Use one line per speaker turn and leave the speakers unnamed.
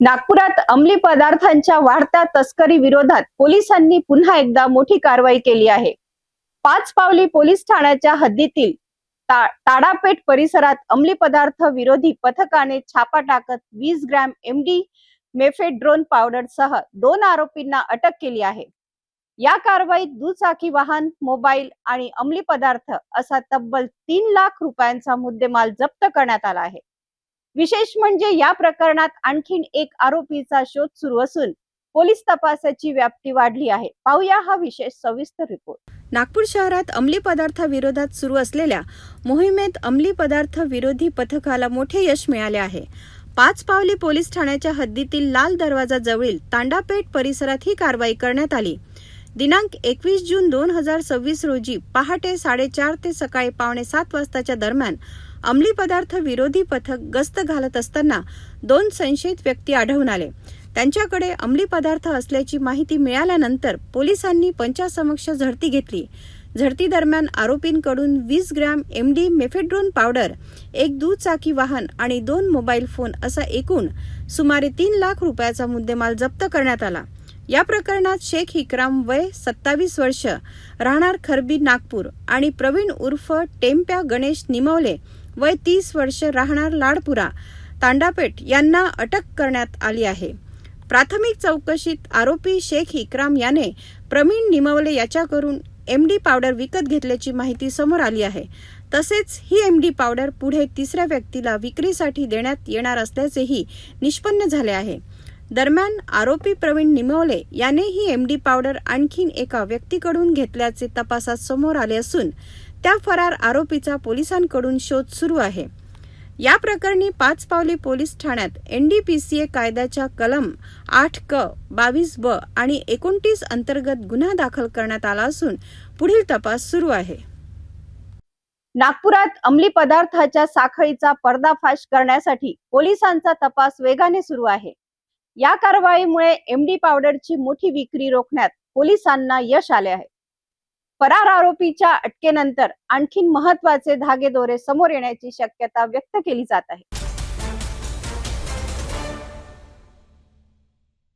नागपुरात अंमली पदार्थांच्या वाढत्या तस्करी विरोधात पोलिसांनी पुन्हा एकदा मोठी कारवाई केली आहे. पाचपावली पोलीस ठाण्याच्या हद्दीतील ताडापेठ परिसरात अंमली पदार्थ विरोधी पथकाने छापा टाकत 20 ग्रॅम एमडी मेफेड्रोन पावडर सह 2 आरोपींना अटक केली आहे. या कारवाईत दुचाकी वाहन, मोबाईल आणि अंमली पदार्थ असा तब्बल 3 लाख रुपयांचा मुद्देमाल जप्त करण्यात आला आहे. विशेष म्हणजे या प्रकरणात आणखीन एक आरोपीचा शोध सुरू असून पोलीस तपासाची व्याप्ती वाढली आहे. पाहूया हा विशेष सविस्तर रिपोर्ट.
नागपूर शहरात अंमली पदार्थाविरोधात सुरू असलेल्या मोहिमेत अंमली पदार्थ विरोधी पथकाला मोठे यश मिळाले आहे. पाचपावली पोलीस ठाण्याच्या हद्दीतील लाल दरवाजा जवळील तांडापेठ परिसरात ही कारवाई करण्यात आली. दिनांक 21 जून 2026 रोजी पहाटे 4:30 ते सकाळी 6:45 वाजताच्या दरम्यान अंमली पदार्थ विरोधी पथक गस्त घालत असताना 2 संशयित व्यक्ती आढळून आले. त्यांच्याकडे अंमली पदार्थ असल्याची माहिती मिळाल्यानंतर पोलिसांनी पंचासमक्ष झडती घेतली. झडती दरम्यान आरोपींकडून 20 ग्रॅम एमडी मेफेड्रोन पावडर, एक दुचाकी वाहन आणि 2 मोबाईल फोन असा एकूण सुमारे 3 लाख रुपयाचा मुद्देमाल जप्त करण्यात आला. या प्रकरणात शेख इक्राम वय 27 वर्ष राहणार खरबी नागपूर आणि प्रवीण उर्फ टेम्प्या गणेश निमवले वय 30 वर्ष राहणार लाडपुरा तांडापेठ यांना अटक करण्यात आली आहे. प्राथमिक चौकशीत आरोपी शेख इक्राम याने प्रवीण निमवले याच्याकडून एमडी पावडर विकत घेतल्याची माहिती समोर आली आहे. तसेच ही एमडी पावडर पुढे तिसऱ्या व्यक्तीला विक्रीसाठी देण्यात येणार असल्याचेही निष्पन्न झाले आहे. दरम्यान आरोपी प्रवीण निमवले याने ही एमडी पावडर आणखीन एका व्यक्तीकडून घेतल्याचे तपासात समोर आले असून त्या फरार आरोपीचा पोलिसांकडून शोध सुरू आहे. या प्रकरणी पाचपावली पोलीस ठाण्यात एनडीपीसीए कायद्याच्या कलम 8क, 22ब आणि 29 अंतर्गत गुन्हा दाखल करण्यात आला असून पुढील तपास सुरू आहे.
नागपुरात अंमली पदार्थाच्या साखळीचा पर्दाफाश करण्यासाठी पोलिसांचा तपास वेगाने सुरू आहे. या कारवाईमुळे एमडी पावडरची मोठी विक्री रोखण्यात पोलिसांना यश आले आहे. फरार आरोपीच्या अटकेनंतर आणखीन महत्त्वाचे धागेदोरे समोर येण्याची शक्यता व्यक्त केली जात आहे.